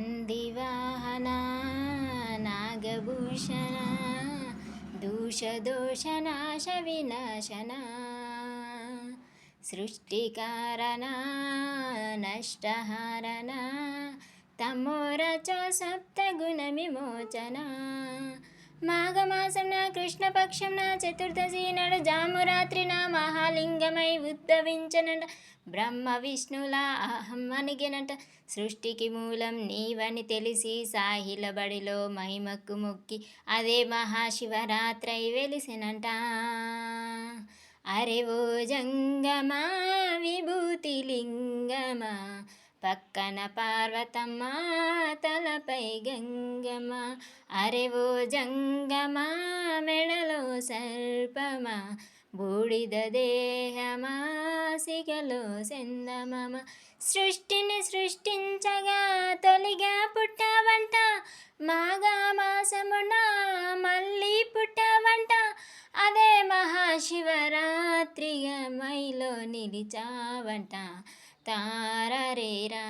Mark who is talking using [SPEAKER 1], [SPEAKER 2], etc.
[SPEAKER 1] నందివాహన నాగభూషణ దూషదోషనాశ వినాశన సృష్టికారణ నష్టహారణ తమోరచ సప్తగుణ విమోచన మాఘమాసం నా కృష్ణపక్షం నా చతుర్దశి నడు జామురాత్రి నా మహాలింగమై ఉద్భవించనంట బ్రహ్మ విష్ణుల అహం అనిగెనంట సృష్టికి మూలం నీవని తెలిసి సాహిల బడిలో మహిమకు మొక్కి అదే మహాశివరాత్రై వెలిసెనంట అరే ఓ జంగమా విభూతి లింగమా పక్కన పార్వతమ్మ తలపై గంగమ్మ అరే ఓ జంగమా మెడలో సర్పమా బూడిద దేహమా సిగలో సెందమమ సృష్టిని సృష్టించగా తొలిగా పుట్టవంట మాఘమాసమున మళ్ళీ పుట్టవంట అదే మహాశివరాత్రిగా మైలో నిలిచావంట తారరేరా